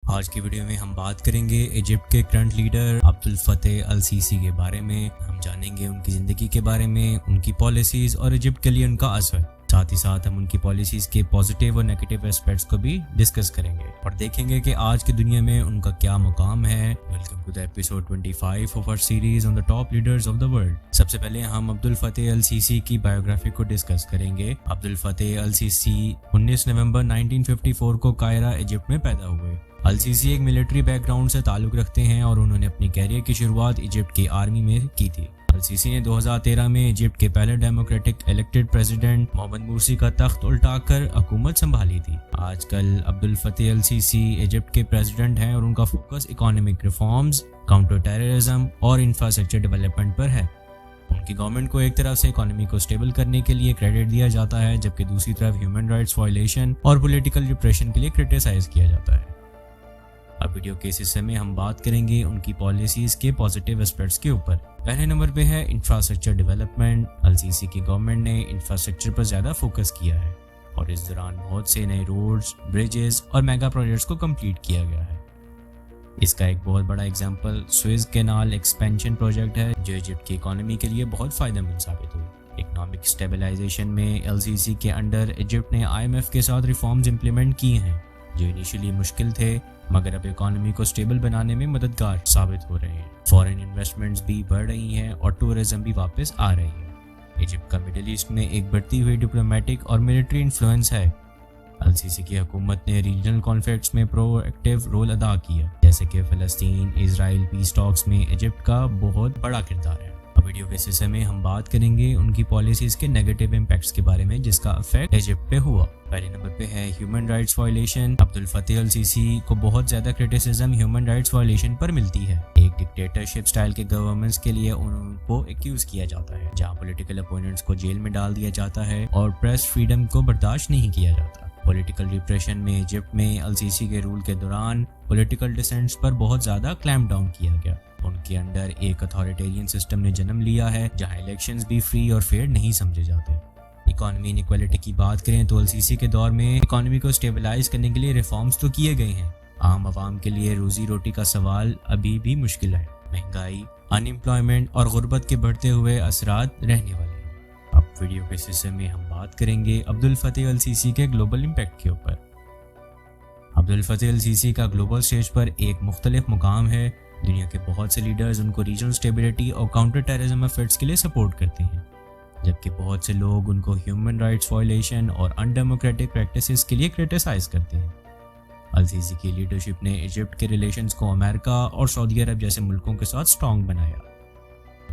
آج کی ویڈیو میں ہم بات کریں گے ایجپٹ کے کرنٹ لیڈر عبدالفتح السیسی کے بارے میں۔ ہم جانیں گے ان کی زندگی کے بارے میں، ان کی پالیسیز اور ایجپٹ کے لیے ان کا اثر۔ ساتھ ہی ساتھ ہم ان کی پالیسیز کے پازیٹیو اور نیگیٹو اسپیکٹس کو بھی ڈسکس کریں گے اور دیکھیں گے کہ آج کی دنیا میں ان کا کیا مقام ہے۔ Welcome to the episode 25 of our series on the top leaders of the world. سب سے پہلے ہم عبدالفتح السیسی کی بایوگرافی کو ڈسکس کریں گے۔ عبدالفتح السیسی 19 نومبر 1954 کو قاہرہ ایجپٹ میں پیدا ہوئے۔ السیسی ایک ملٹری بیک گراؤنڈ سے تعلق رکھتے ہیں اور انہوں نے اپنی کیریئر کی شروعات ایجپٹ کی آرمی میں کی تھی۔ السیسی نے 2013 میں ایجپٹ کے پہلے ڈیموکریٹک الیکٹڈ پریزیڈنٹ محمد مرسی کا تخت الٹا کر حکومت سنبھالی تھی۔ آج کل عبدالفتح السیسی ایجپٹ کے پریزیڈنٹ ہیں اور ان کا focus economic reforms, counter terrorism اور انفراسٹرکچر ڈیولپمنٹ پر ہے۔ ان کی گورنمنٹ کو ایک طرف سے اکانومی کو سٹیبل کرنے کے لیے کریڈٹ دیا جاتا ہے، جبکہ دوسری طرف ہیومن رائٹس وائلیشن اور پولیٹیکل ریپریشن کے لیے کرٹیسائز کیا جاتا ہے۔ اب ویڈیو کے اس حصے میں ہم بات کریں گے ان کی پالیسیز کے پازیٹیو اسپیکٹس کے اوپر۔ پہلے نمبر پہ ہے انفراسٹرکچر ڈیولپمنٹ۔ السیسی کی گورنمنٹ نے انفراسٹرکچر پر زیادہ فوکس کیا ہے اور اس دوران بہت سے نئے روڈز، برجز اور میگا پروجیکٹس کو کمپلیٹ کیا گیا ہے۔ اس کا ایک بہت بڑا example Swiss canal expansion project ہے، جو ایجپٹ کی اکانومی کے لیے بہت فائدہ مند ثابت ہوئی۔ اکنامک اسٹیبلائزیشن میں السیسی کے انڈر ایجپٹ نے IMF کے ساتھ ریفارمز امپلیمنٹ کیے ہیں، جو انیشلی مشکل تھے مگر اب اکانومی کو سٹیبل بنانے میں مددگار ثابت ہو رہے ہیں۔ فورن انویسٹمنٹس بھی بڑھ رہی ہیں اور ٹورزم بھی واپس آ رہی ہے۔ ایجپٹ کا مڈل ایسٹ میں ایک بڑھتی ہوئی ڈپلومیٹک اور ملٹری انفلوئنس ہے۔ السیسی کی حکومت نے ریجنل کانفلکٹس میں پرو ایکٹیو رول ادا کیا، جیسے کہ فلسطین اسرائیل پیس ٹاکس میں ایجپٹ کا بہت بڑا کردار ہے۔ اب ویڈیو کے حصے میں ہم بات کریں گے ان کی پالیسیز کے نیگیٹو امپیکٹس کے بارے میں جس کا افیکٹ ایجپٹ پہ ہوا۔ پہلے نمبر پہ ہے human rights violation. Abdel Fattah el-Sisi کو بہت زیادہ کرٹیسزم ہیومن رائٹس وائلیشن پر ملتی ہے۔ ایک ڈکٹیٹرشپ سٹائل کے گورنمنٹس کے لیے ان کو ایکیوز کیا جاتا ہے، جہاں پولیٹیکل اپوننٹس کو جیل میں ڈال دیا جاتا ہے اور پریس فریڈم کو برداشت نہیں کیا جاتا۔ پولیٹیکل ریپریشن میں ایجپٹ میں السیسی کے رول کے دوران پولیٹیکل ڈسینٹس پر بہت زیادہ کلیمپ ڈاؤن کیا گیا۔ ان کے انڈر ایک اتھارٹیرین سسٹم نے جنم لیا ہے، جہاں الیکشنز بھی فری اور فیئر نہیں سمجھے جاتے۔ اکانومی انیکوالٹی کی بات کریں تو السیسی کے دور میں اکانومی کو سٹیبلائز کرنے کے لیے ریفارمز تو کیے گئے ہیں۔ عام عوام کے لیے روزی روٹی کا سوال ابھی بھی مشکل ہے۔ مہنگائی، ان امپلائمنٹ اور غربت کے بڑھتے ہوئے اثرات رہنے والے ہیں۔ اب ویڈیو کے سلسلے میں ہم بات کریں گے عبدالفتح السیسی کے گلوبل امپیکٹ کے اوپر۔ عبدالفتح السیسی کا گلوبل سٹیج پر ایک مختلف مقام ہے۔ دنیا کے بہت سے لیڈرز ان کو ریجنل سٹیبلٹی اور کاؤنٹر ٹیررزم ایفرٹس کے لیے سپورٹ کرتے ہیں، جبکہ بہت سے لوگ ان کو ہیومن رائٹس وائلیشن اور ان ڈیموکریٹک پریکٹسز کے لیے کرٹیسائز کرتے ہیں۔ السیسی کی لیڈرشپ نے ایجپٹ کے ریلیشنز کو امریکہ اور سعودی عرب جیسے ملکوں کے ساتھ اسٹرانگ بنایا۔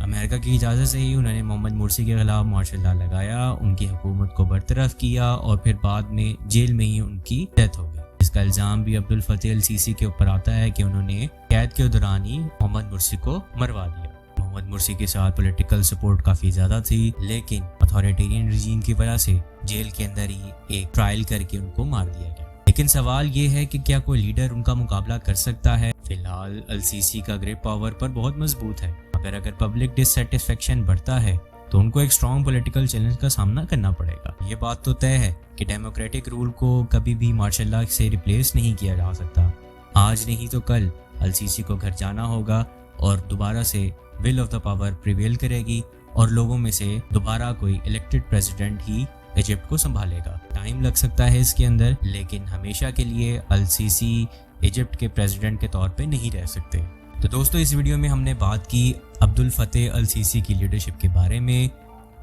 امریکہ کی اجازت سے ہی انہوں نے محمد مرسی کے خلاف مارشل لا لگایا، ان کی حکومت کو برطرف کیا اور پھر بعد میں جیل میں ہی ان کی ڈیتھ ہو گئی۔ اس کا الزام بھی عبدالفتح السیسی کے اوپر آتا ہے کہ انہوں نے قید کے دوران ہی محمد مرسی کو مروا دیا۔ محمد مرسی کے ساتھ پولیٹیکل سپورٹ کافی زیادہ تھی، لیکن اتھارٹیرین رجیم کی وجہ سے جیل کے اندر ہی ایک ٹرائل کر کے ان کو مار دیا گیا۔ لیکن سوال یہ ہے کہ کیا کوئی لیڈر ان کا مقابلہ کر سکتا ہے؟ فی الحال السیسی کا گریپ پاور پر بہت مضبوط ہے، مگر اگر پبلک ڈسسیٹسفیکشن بڑھتا ہے تو ان کو ایک اسٹرانگ پولیٹیکل چیلنج کا سامنا کرنا پڑے گا۔ یہ بات تو طے ہے کہ ڈیموکریٹک رول کو کبھی بھی مارشل لا سے ریپلیس نہیں کیا جا سکتا۔ آج نہیں تو کل السیسی کو گھر جانا ہوگا اور دوبارہ سے will of the power prevail کرے گی اور لوگوں میں سے دوبارہ کوئی الیکٹڈ پریزیڈنٹ ہی ایجپٹ کو سنبھالے گا۔ ٹائم لگ سکتا ہے اس کے اندر، لیکن ہمیشہ کے لیے السیسی ایجپٹ کے پریزیڈنٹ کے طور پہ نہیں رہ سکتے۔ تو دوستو، اس ویڈیو میں ہم نے بات کی عبدالفتح السیسی کی لیڈرشپ کے بارے میں،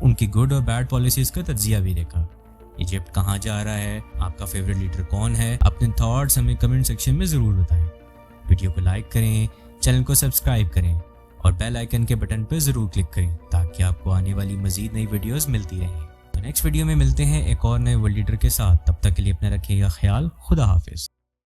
ان کی گڈ اور بیڈ پالیسیز کا تجزیہ بھی دیکھا۔ ایجپٹ کہاں جا رہا ہے، آپ کا فیوریٹ لیڈر کون ہے، اپنے تھاٹس ہمیں کمنٹ سیکشن میں ضرور بتائیں۔ ویڈیو کو لائک کریں، چینل کو سبسکرائب کریں اور بیل آئیکن کے بٹن پہ ضرور کلک کریں تاکہ آپ کو آنے والی مزید نئی ویڈیوز ملتی رہیں۔ تو نیکسٹ ویڈیو میں ملتے ہیں ایک اور نئے ورلڈ لیڈر کے ساتھ، تب تک کے لیے اپنا رکھیے گا خیال۔ خدا حافظ۔